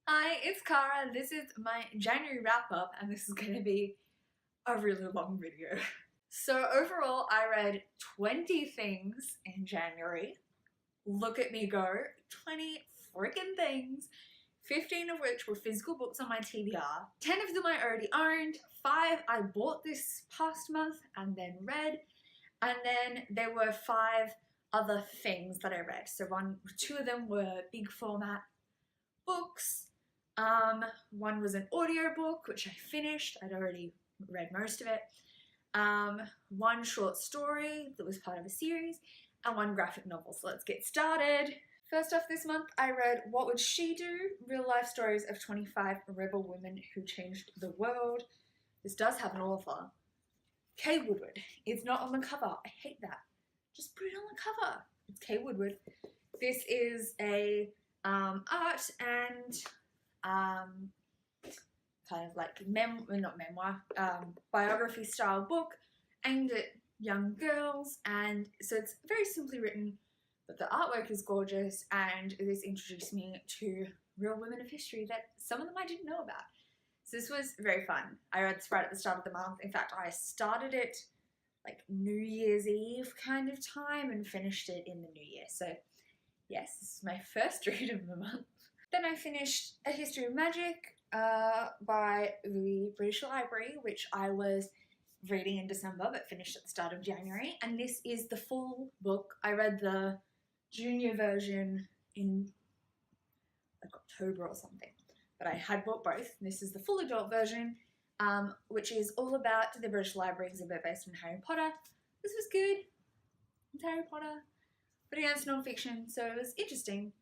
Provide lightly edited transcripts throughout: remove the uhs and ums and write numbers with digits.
Hi, it's Cara. This is my January wrap up, and this is going to be a really long video. So, overall, I read 20 things in January. Look at me go. 20 freaking things. 15 of which were physical books on my TBR. 10 of them I already owned. 5 I bought this past month and then read. And then there were 5 other things that I read. So, 2 of them were big format books. One was an audiobook, which I finished. I'd already read most of it. One short story that was part of a series, and one graphic novel. So let's get started. First off this month, I read What Would She Do? Real Life Stories of 25 Rebel Women Who Changed the World. This does have an author. Kay Woodward. It's not on the cover. I hate that. Just put it on the cover. It's Kay Woodward. This is a art and kind of like biography style book aimed at young girls, and so it's very simply written, but the artwork is gorgeous, and this introduced me to real women of history that some of them I didn't know about. So this was very fun. I read this right at the start of the month. In fact, I started it like New Year's Eve kind of time and finished it in the new year. So yes, this is my first read of the month. Then I finished A History of Magic by the British Library, which I was reading in December but finished at the start of January. And this is the full book. I read the junior version in like October or something, but I had bought both. This is the full adult version, which is all about the British Library exhibit based on Harry Potter. This was good. It's Harry Potter, but again, it's non-fiction, so it was interesting.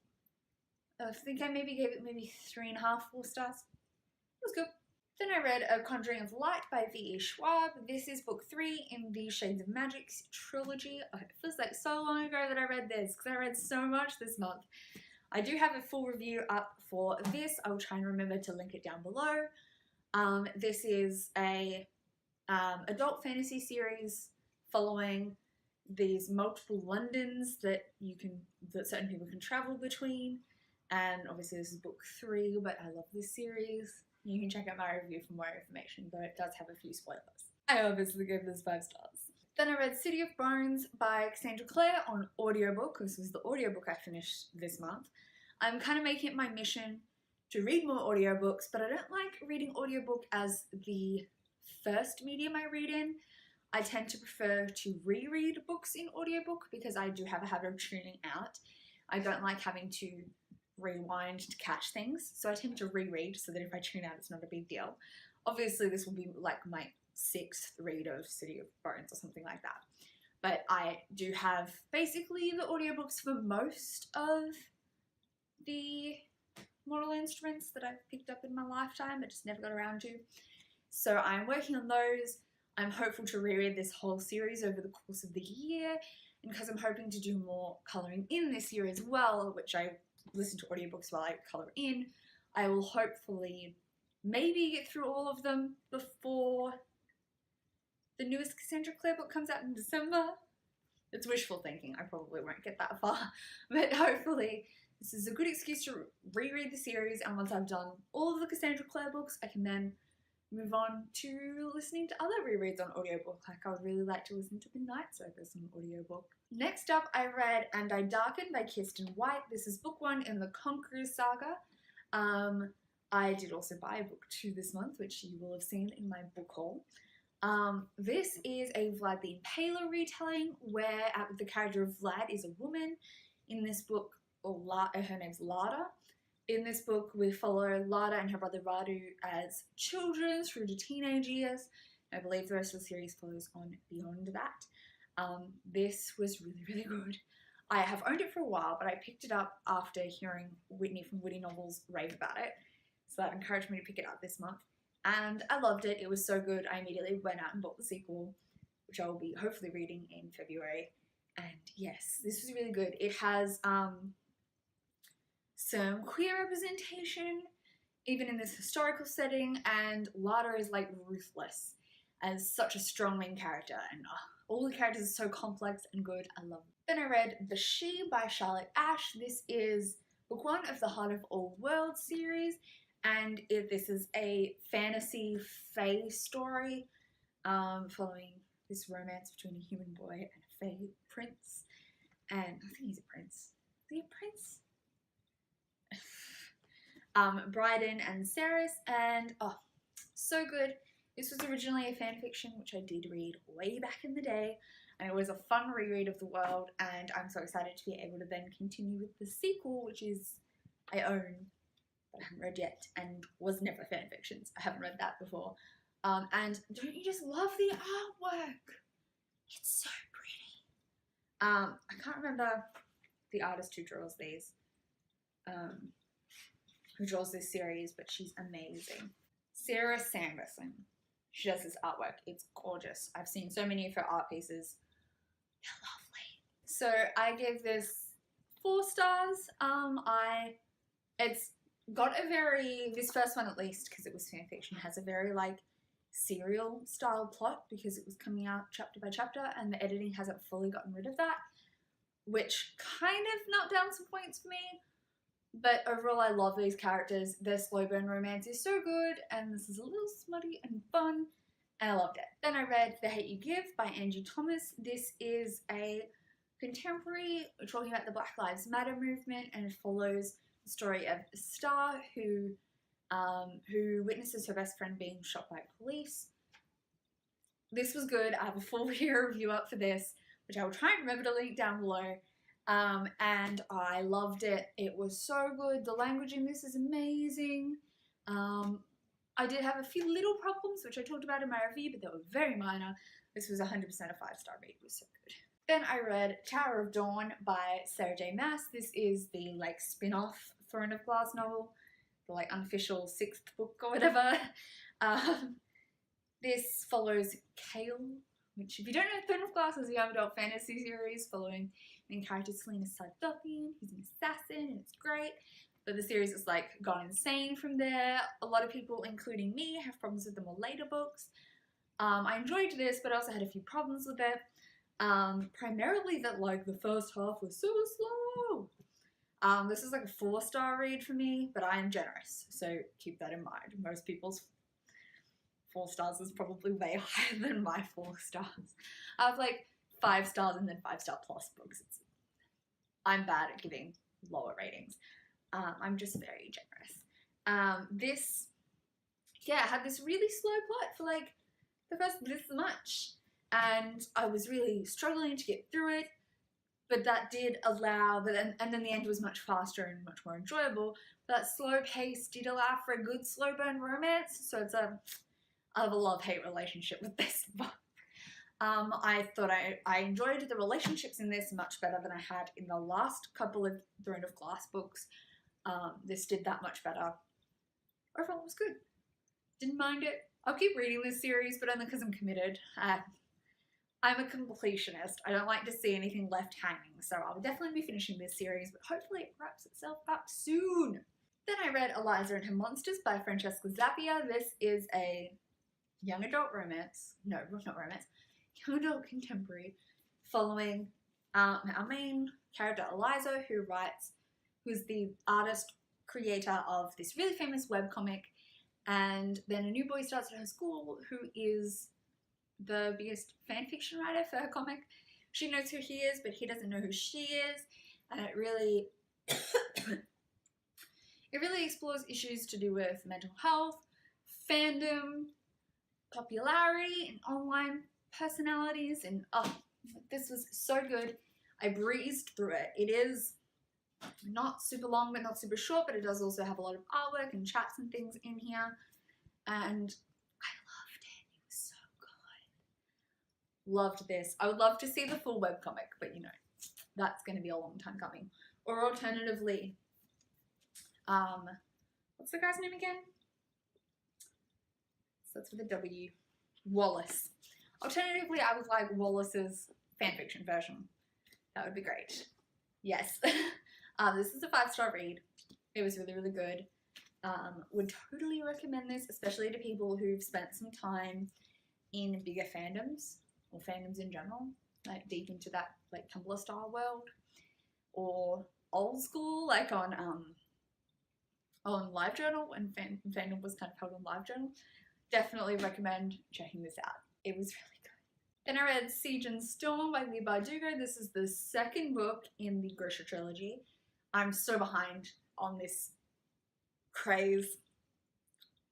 I think I maybe gave it 3.5, 4 stars. It was good. Then I read A Conjuring of Light by V.E. Schwab. This is book 3 in the Shades of Magic trilogy. Oh, it feels like so long ago that I read this because I read so much this month. I do have a full review up for this. I'll try and remember to link it down below. This is a adult fantasy series following these multiple Londons that certain people can travel between. And obviously this is book 3, but I love this series. You can check out my review for more information, though it does have a few spoilers. I obviously gave this 5 stars. Then I read City of Bones by Cassandra Clare on audiobook. This was the audiobook I finished this month. I'm kind of making it my mission to read more audiobooks, but I don't like reading audiobook as the first medium I read in. I tend to prefer to reread books in audiobook because I do have a habit of tuning out. I don't like having to rewind to catch things, so I tend to reread so that if I tune out it's not a big deal. Obviously this will be like my 6th read of City of Bones or something like that, but I do have basically the audiobooks for most of the model instruments that I've picked up in my lifetime but just never got around to, so I'm working on those. I'm hopeful to reread this whole series over the course of the year, and because I'm hoping to do more colouring in this year as well, which I listen to audiobooks while I colour in, I will hopefully maybe get through all of them before the newest Cassandra Clare book comes out in December. It's wishful thinking, I probably won't get that far, but hopefully this is a good excuse to reread the series, and once I've done all of the Cassandra Clare books, I can then move on to listening to other rereads on audiobook. Like I would really like to listen to The Night Circus on audiobook. Next up, I read And I Darkened by Kirsten White. This is book 1 in the Conquerors saga. I did also buy book 2 this month, which you will have seen in my book haul. This is a Vlad the Impaler retelling where the character of Vlad is a woman. In this book, her name's Lada. In this book, we follow Lada and her brother Radu as children through to teenage years. I believe the rest of the series follows on beyond that. This was really, really good. I have owned it for a while, but I picked it up after hearing Whitney from Witty Novels rave about it. So that encouraged me to pick it up this month. And I loved it. It was so good. I immediately went out and bought the sequel, which I will be hopefully reading in February. And yes, this was really good. It has some queer representation, even in this historical setting, and Lada is like ruthless as such a strong main character, and all the characters are so complex and good. I love it. Then I read The She by Charlotte Ash. This is book 1 of the Heart of All Worlds series, and this is a fantasy fae story following this romance between a human boy and a fae prince. And I think he's a prince. Is he a prince? Bryden and Ceres, and oh, so good. This was originally a fanfiction which I did read way back in the day, and it was a fun reread of the world, and I'm so excited to be able to then continue with the sequel, which is I own, but I haven't read yet, and was never fanfictions. I haven't read that before. And don't you just love the artwork? It's so pretty. I can't remember the artist who draws these. Who draws this series, but she's amazing. Sarah Sanderson. She does this artwork. It's gorgeous. I've seen so many of her art pieces. They're lovely. So I gave this 4 stars. It's got a very, this first one at least, because it was fanfiction, has a very like serial style plot because it was coming out chapter by chapter, and the editing hasn't fully gotten rid of that, which kind of knocked down some points for me. But overall, I love these characters. Their slow burn romance is so good, and this is a little smutty and fun, and I loved it. Then I read The Hate You Give by Angie Thomas. This is a contemporary talking about the Black Lives Matter movement, and it follows the story of Star, who witnesses her best friend being shot by police. This was good. I have a full review up for this, which I will try and remember to link down below. And I loved it. It was so good. The language in this is amazing. I did have a few little problems, which I talked about in my review, but they were very minor. This was 100% a 5-star read. It was so good. Then I read Tower of Dawn by Sarah J. Maas. This is the like spin-off Throne of Glass novel, the like unofficial 6th book or whatever. This follows Kale, which if you don't know, Throne of Glass is a young adult fantasy series following main character Selena Sardokian. He's an assassin and it's great. But the series has like gone insane from there. A lot of people, including me, have problems with the more later books. I enjoyed this, but I also had a few problems with it. Primarily that like the first half was so slow. This is like a 4-star read for me, but I am generous, so keep that in mind. Most people's 4 stars is probably way higher than my 4 stars. I have like 5 stars and then 5-star plus books. I'm bad at giving lower ratings. I'm just very generous. This had this really slow plot for like the first this much, and I was really struggling to get through it, but that did allow, and then the end was much faster and much more enjoyable. That slow pace did allow for a good slow burn romance, so it's I have a love-hate relationship with this book. I thought I enjoyed the relationships in this much better than I had in the last couple of Throne of Glass books. This did that much better. Overall, it was good. Didn't mind it. I'll keep reading this series, but only because I'm committed. I'm a completionist. I don't like to see anything left hanging, so I'll definitely be finishing this series, but hopefully it wraps itself up soon. Then I read Eliza and Her Monsters by Francesca Zappia. This is a young adult romance. No, not romance. Young adult contemporary following our main character Eliza, who's the artist creator of this really famous webcomic, and then a new boy starts at her school who is the biggest fanfiction writer for her comic. She knows who he is, but he doesn't know who she is, and it really explores issues to do with mental health, fandom, popularity, and online personalities, and this was so good. I breezed through it. It is not super long but not super short, but it does also have a lot of artwork and chats and things in here, and I loved it. It was so good. Loved this. I would love to see the full webcomic, but you know, that's going to be a long time coming. Or alternatively, what's the guy's name again? So that's with a W. Wallace. Alternatively, I would like Wallace's fanfiction version. That would be great. Yes. This is a 5-star read. It was really, really good. Would totally recommend this, especially to people who've spent some time in bigger fandoms, or fandoms in general, like deep into that like Tumblr style world, or old school, like on on LiveJournal when fandom was kind of held on LiveJournal. Definitely recommend checking this out. It was really good. Then I read Siege and Storm by Leigh Bardugo. This is the second book in the Grisha trilogy. I'm so behind on this craze.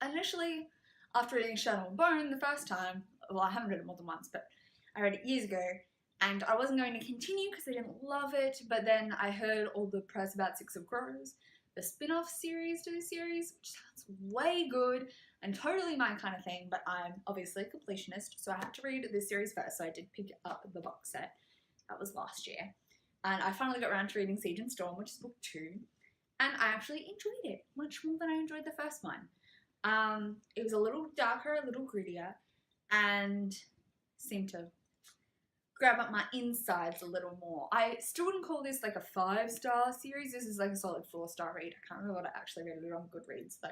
Initially, after reading Shadow and Bone the first time, well, I haven't read it more than once, but I read it years ago, and I wasn't going to continue because I didn't love it, but then I heard all the press about Six of Crows, the spin-off series to the series, which sounds way good and totally my kind of thing, but I'm obviously a completionist, so I had to read this series first, so I did pick up the box set. That was last year. And I finally got around to reading Siege and Storm, which is book 2, and I actually enjoyed it much more than I enjoyed the first one. It was a little darker, a little grittier, and seemed to grab up my insides a little more. I still wouldn't call this like a 5-star series. This is like a solid 4-star read. I can't remember what I actually rated it on Goodreads though.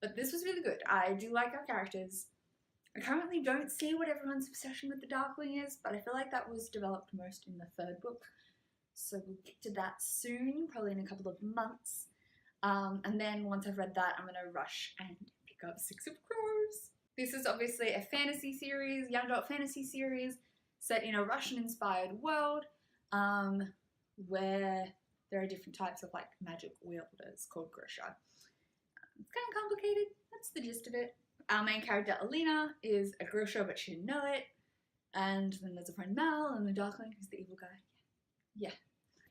But this was really good. I do like our characters. I currently don't see what everyone's obsession with the Darkling is, but I feel like that was developed most in the 3rd book. So we'll get to that soon, probably in a couple of months. And then once I've read that, I'm going to rush and pick up Six of Crows. This is obviously a fantasy series, young adult fantasy series, set in a Russian-inspired world, where there are different types of like magic wielders called Grisha. It's kind of complicated. That's the gist of it. Our main character Alina is a Grisha, but she didn't know it. And then there's a friend Mal and the Darkling, who's the evil guy. Yeah.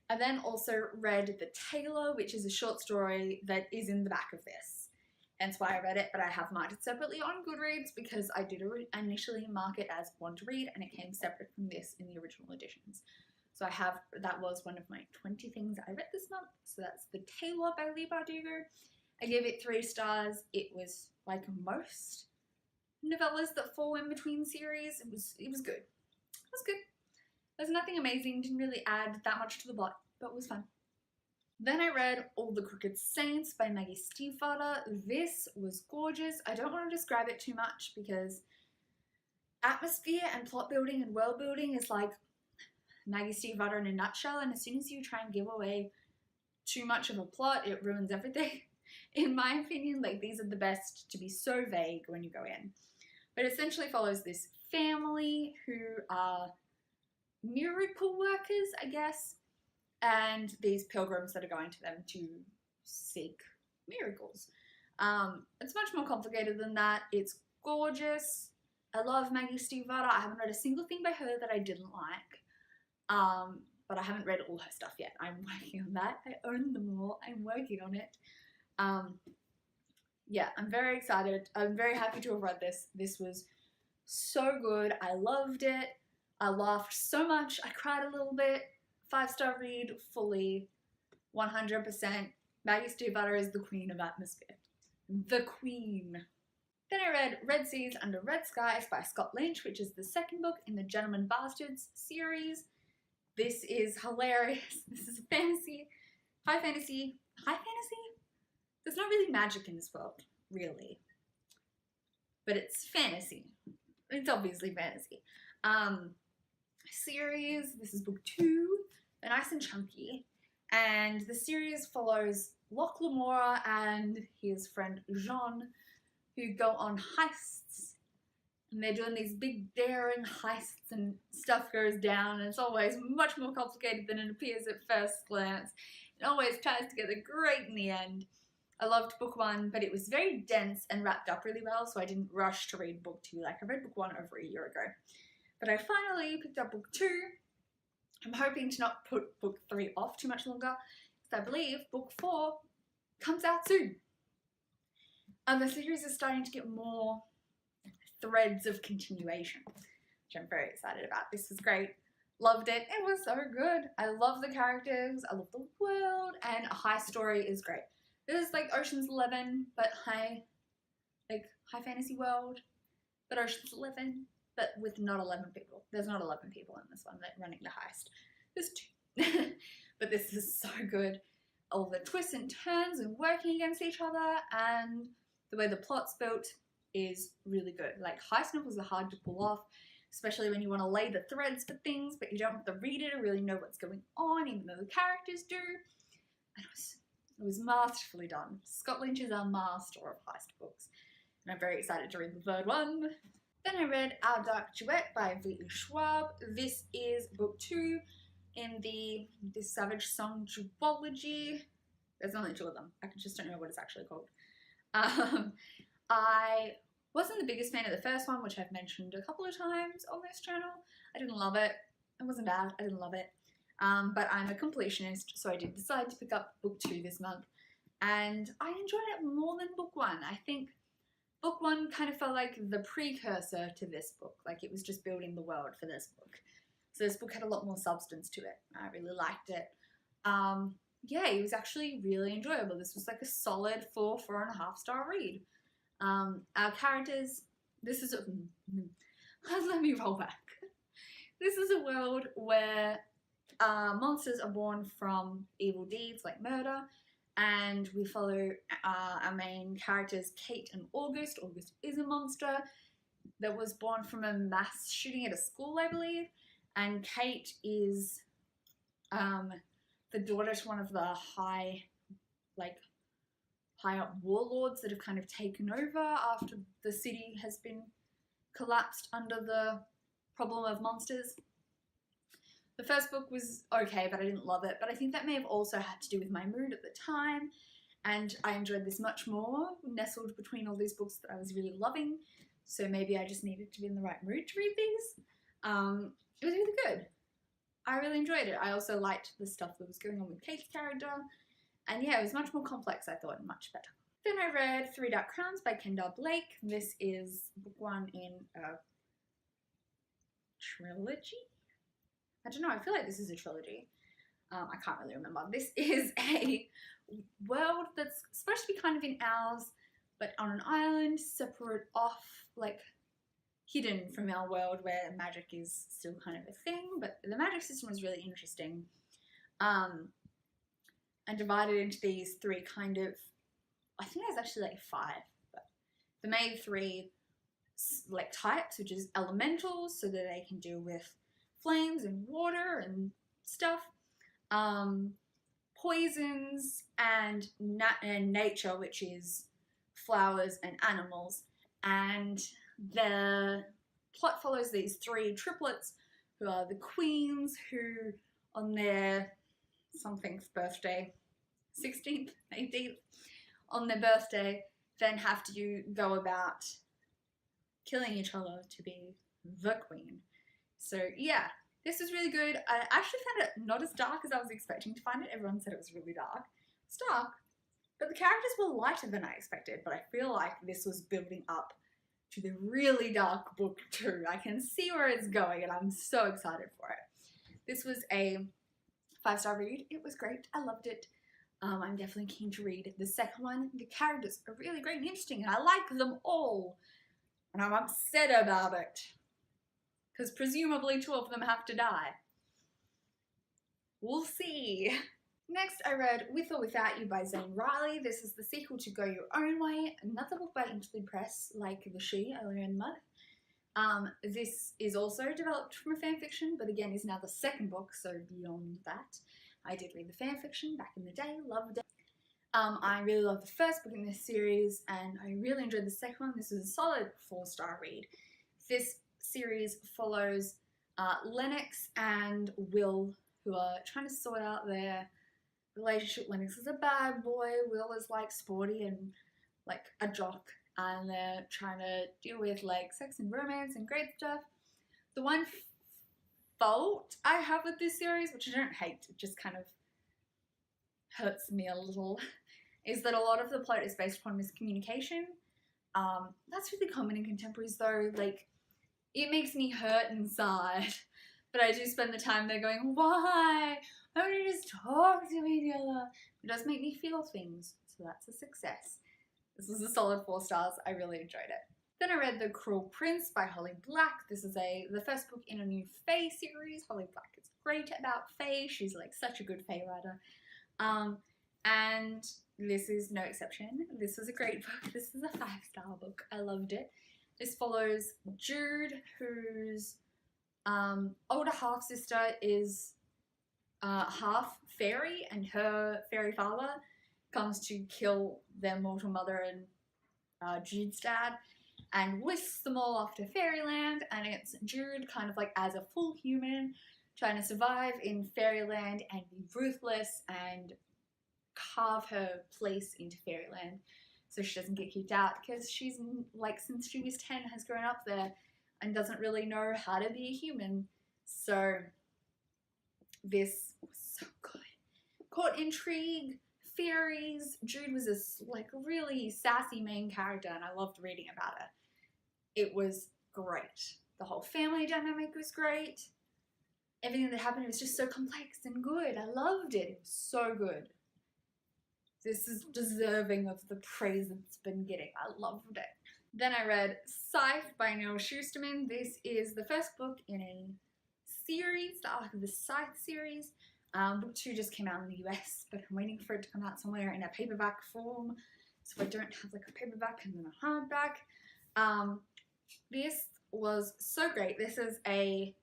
I then also read The Tailor, which is a short story that is in the back of this. Hence why I read it, but I have marked it separately on Goodreads because I did initially mark it as one to read and it came separate from this in the original editions. So that was one of my 20 things I read this month. So that's The Tailor by Leigh Bardugo. I gave it 3 stars. It was like most novellas that fall in between series. It was good. It was good. There's nothing amazing, didn't really add that much to the plot, but it was fun. Then I read All the Crooked Saints by Maggie Stiefvater. This was gorgeous. I don't want to describe it too much because atmosphere and plot building and world building is like Maggie Stiefvater in a nutshell, and as soon as you try and give away too much of a plot, it ruins everything. In my opinion, like these are the best to be so vague when you go in. But it essentially follows this family who are miracle workers, I guess, and these pilgrims that are going to them to seek miracles. It's much more complicated than that. It's gorgeous. I love Maggie Stiefvater. I haven't read a single thing by her that I didn't like, but I haven't read all her stuff yet. I'm working on that. I own them all. I'm working on it. Yeah, I'm very excited. I'm very happy to have read this. This was so good. I loved it. I laughed so much. I cried a little bit. 5-star read, fully, 100%. Maggie Stiefvater is the queen of atmosphere. The queen. Then I read Red Seas Under Red Skies by Scott Lynch, which is the 2nd book in the Gentleman Bastards series. This is hilarious. This is a fantasy. High fantasy. High fantasy? There's not really magic in this world, really. But it's fantasy. It's obviously fantasy. Series, this is book 2. They're nice and chunky. And the series follows Locke Lamora and his friend Jean, who go on heists. And they're doing these big daring heists and stuff goes down, and it's always much more complicated than it appears at first glance. It always ties together great in the end. I loved book 1, but it was very dense and wrapped up really well, so I didn't rush to read book 2 like I read book 1 over a year ago. But I finally picked up book 2. I'm hoping to not put book 3 off too much longer, because I believe book 4 comes out soon. The series is starting to get more threads of continuation, which I'm very excited about. This was great. Loved it. It was so good. I love the characters. I love the world. And a high story is great. This is like Ocean's 11, but high fantasy world. But Ocean's 11, but with not 11 people. There's not 11 people in this one that running the heist. There's 2. But this is so good. All the twists and turns and working against each other, and the way the plot's built is really good. Like, heist novels are hard to pull off, especially when you want to lay the threads for things, but you don't want the reader to really know what's going on, even though the characters do. And It was masterfully done. Scott Lynch is a master of heist books, and I'm very excited to read the third one. Then I read Our Dark Duet by V.E. Schwab. This is book 2 in the Savage Song duology. There's only 2 of them. I just don't know what it's actually called. I wasn't the biggest fan of the first one, which I've mentioned a couple of times on this channel. I didn't love it. It wasn't bad. I didn't love it. But I'm a completionist, so I did decide to pick up book 2 this month. And I enjoyed it more than book 1. I think book 1 kind of felt like the precursor to this book. Like it was just building the world for this book. So this book had a lot more substance to it. I really liked it. Yeah, it was actually really enjoyable. This was like a solid 4.5 star read. Our characters, this is let me roll back. This is a world where monsters are born from evil deeds like murder, and we follow our main characters, Kate and August. August is a monster that was born from a mass shooting at a school, I believe, and Kate is the daughter to one of the high up warlords that have kind of taken over after the city has been collapsed under the problem of monsters. The first book was okay, but I didn't love it, but I think that may have also had to do with my mood at the time, and I enjoyed this much more, nestled between all these books that I was really loving, so maybe I just needed to be in the right mood to read these. It was really good. I really enjoyed it. I also liked the stuff that was going on with Kate's character, and yeah, it was much more complex, I thought, and much better. Then I read 3 Dark Crowns by Kendall Blake. This is book 1 in a trilogy? I don't know, I feel like this is a trilogy. I can't really remember. This is a world that's supposed to be kind of in ours, but on an island, separate off, like hidden from our world where magic is still kind of a thing, but the magic system was really interesting. And divided into these 3 kind of, I think there's actually like 5, but the main 3 like types, which is elementals, so that they can deal with flames and water and stuff, poisons, and nature, which is flowers and animals. And the plot follows these 3 triplets who are the queens, who on their something's birthday, 16th, 18th, on their birthday, then have to go about killing each other to be the queen. So yeah, this was really good. I actually found it not as dark as I was expecting to find it. Everyone said it was really dark. It's dark, but the characters were lighter than I expected, but I feel like this was building up to the really dark book 2. I can see where it's going, and I'm so excited for it. This was a 5-star read. It was great. I loved it. I'm definitely keen to read the second one. The characters are really great and interesting, and I like them all. And I'm upset about it, because presumably 2 of them have to die. We'll see. Next, I read With or Without You by Zane Riley. This is the sequel to Go Your Own Way, another book by Interlude Press, like The She earlier in the month. This is also developed from a fanfiction, but again is now the second book, so beyond that. I did read the fanfiction back in the day, loved it. I really loved the first book in this series, and I really enjoyed the second one. This is a solid 4-star read. This series follows Lennox and Will, who are trying to sort out their relationship. Lennox is a bad boy, Will is like sporty and like a jock, and they're trying to deal with like sex and romance and great stuff. The one fault I have with this series, which I don't hate, it just kind of hurts me a little, is that a lot of the plot is based upon miscommunication. That's really common in contemporaries though. Like, it makes me hurt inside, but I do spend the time there going, why? Why don't you just talk to each other? It does make me feel things, so that's a success. This was a solid 4 stars. I really enjoyed it. Then I read The Cruel Prince by Holly Black. This is the first book in a new Fae series. Holly Black is great about Fae. She's like such a good Fae writer. And this is no exception. This was a great book. This is a 5-star book. I loved it. This follows Jude, whose older half-sister is half fairy, and her fairy father comes to kill their mortal mother and Jude's dad, and whisks them all off to fairyland, and it's Jude kind of like as a full human trying to survive in fairyland and be ruthless and carve her place into fairyland so she doesn't get kicked out, because she's like, since she was 10, has grown up there and doesn't really know how to be a human. So this was so good. Court intrigue, fairies. Jude was this like really sassy main character, and I loved reading about her. It was great. The whole family dynamic was great. Everything that happened was just so complex and good. I loved it. It was so good. This is deserving of the praise it's been getting. I loved it. Then I read Scythe by Neil Schusterman. This is the first book in a series, the Arc of the Scythe series. Book 2 just came out in the US, but I'm waiting for it to come out somewhere in a paperback form, so I don't have like a paperback and then a hardback. This was so great. This is a...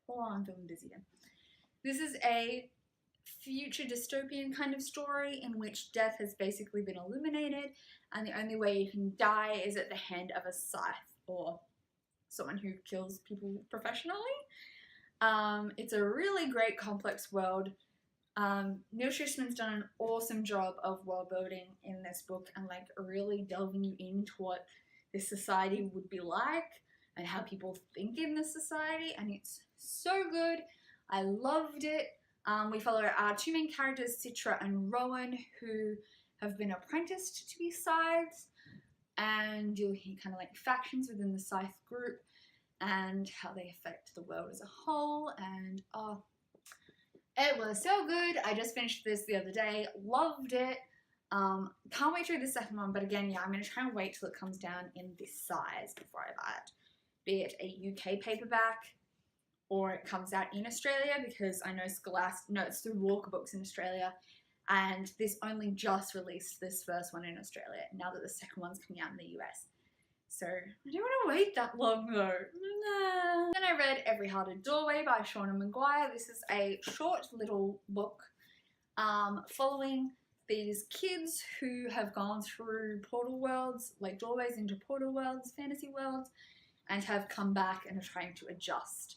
Hold on, I'm feeling dizzy then. This is a future dystopian kind of story in which death has basically been eliminated, and the only way you can die is at the hand of a scythe, or someone who kills people professionally. It's a really great complex world. Neil Schusterman's done an awesome job of world building in this book, and like really delving you into what this society would be like and how people think in this society, and it's so good. I loved it. We follow our two main characters, Citra and Rowan, who have been apprenticed to be scythes, and you'll hear kind of like factions within the scythe group and how they affect the world as a whole. And oh, it was so good. I just finished this the other day. Loved it. Can't wait to read the second one, but again, yeah, I'm going to try and wait till it comes down in this size before I buy it. Be it a UK paperback or it comes out in Australia, because I know it's through Walker Books in Australia, and this only just released this first one in Australia, now that the second one's coming out in the US. So I don't want to wait that long though. Nah. Then I read Every Hearted Doorway by Shauna Maguire. This is a short little book following these kids who have gone through portal worlds, like doorways into portal worlds, fantasy worlds, and have come back and are trying to adjust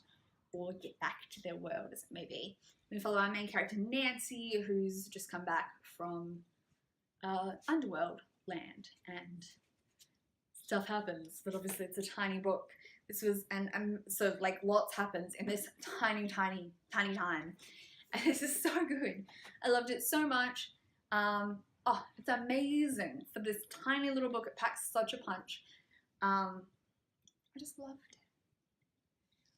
or get back to their world, as it may be. We follow our main character Nancy, who's just come back from underworld land, and stuff happens, but obviously it's a tiny book. This was, and so like lots happens in this tiny time, and this is so good. I loved it so much. Oh, it's amazing for this tiny little book. It packs such a punch. I just loved it.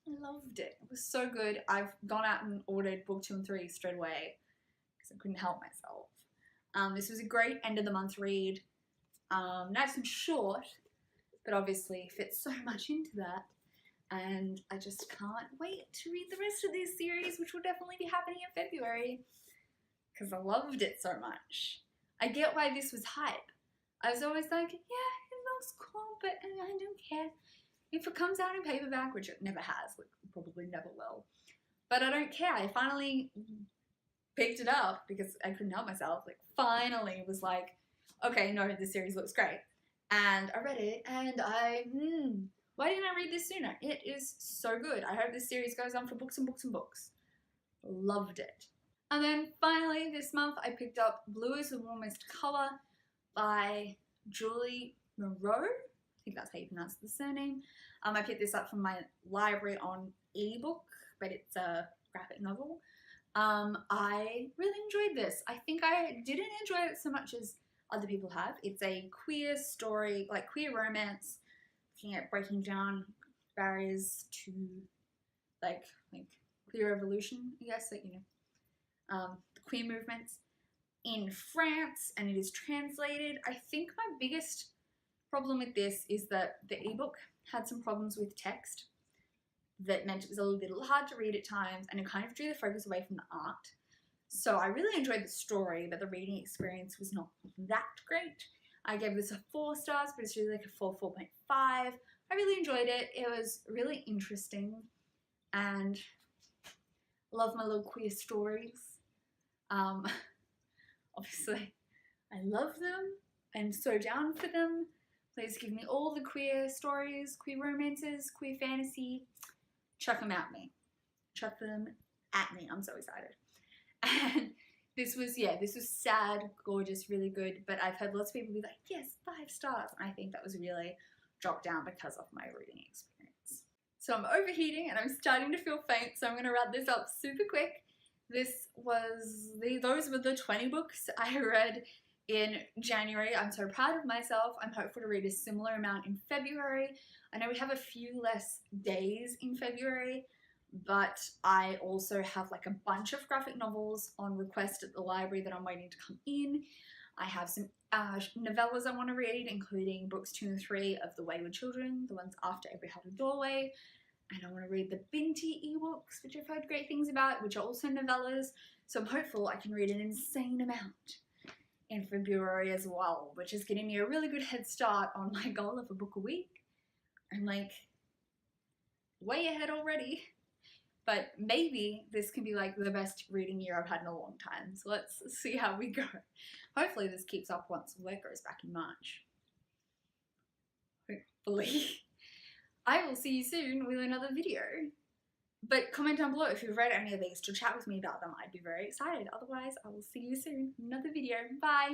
I loved it. It was so good. I've gone out and ordered book 2 and 3 straight away because I couldn't help myself. This was a great end of the month read. Nice and short, but obviously fits so much into that. And I just can't wait to read the rest of this series, which will definitely be happening in February, because I loved it so much. I get why this was hype. I was always like, yeah, it looks cool, but I don't care. If it comes out in paperback, which it never has, like, probably never will, but I don't care. I finally picked it up because I couldn't help myself. Like, finally was like, okay, no, this series looks great. And I read it, and why didn't I read this sooner? It is so good. I hope this series goes on for books and books and books. Loved it. And then finally this month I picked up Blue is the Warmest Color by Julie Moreau. I think that's how you pronounce the surname. I picked this up from my library on ebook, but it's a graphic novel. I really enjoyed this. I think I didn't enjoy it so much as other people have. It's a queer story, like queer romance, looking at breaking down barriers to like queer evolution, I guess, like, you know, the queer movements in France, and it is translated. I think my biggest problem with this is that the ebook had some problems with text that meant it was a little hard to read at times, and it kind of drew the focus away from the art. So I really enjoyed the story, but the reading experience was not that great. I gave this a 4 stars, but it's really like a 4.5. I really enjoyed it. It was really interesting, and I love my little queer stories. Obviously, I love them. I'm so down for them. Please give me all the queer stories, queer romances, queer fantasy. Chuck them at me. Chuck them at me. I'm so excited. And this was sad, gorgeous, really good, but I've heard lots of people be like, yes, 5 stars. And I think that was really dropped down because of my reading experience. So I'm overheating and I'm starting to feel faint, so I'm going to wrap this up super quick. Those were the 20 books I read in January. I'm so proud of myself. I'm hopeful to read a similar amount in February. I know we have a few less days in February, but I also have like a bunch of graphic novels on request at the library that I'm waiting to come in. I have some novellas I want to read, including books 2 and 3 of The Wayward Children, the ones after Every Had a Doorway. And I want to read the Binti ebooks, which I've heard great things about, which are also novellas. So I'm hopeful I can read an insane amount in February as well, which is getting me a really good head start on my goal of a book a week. I'm like way ahead already. But maybe this can be like the best reading year I've had in a long time. So let's see how we go. Hopefully this keeps up once work goes back in March. Hopefully. I will see you soon with another video. But comment down below if you've read any of these to chat with me about them. I'd be very excited. Otherwise, I will see you soon in another video. Bye!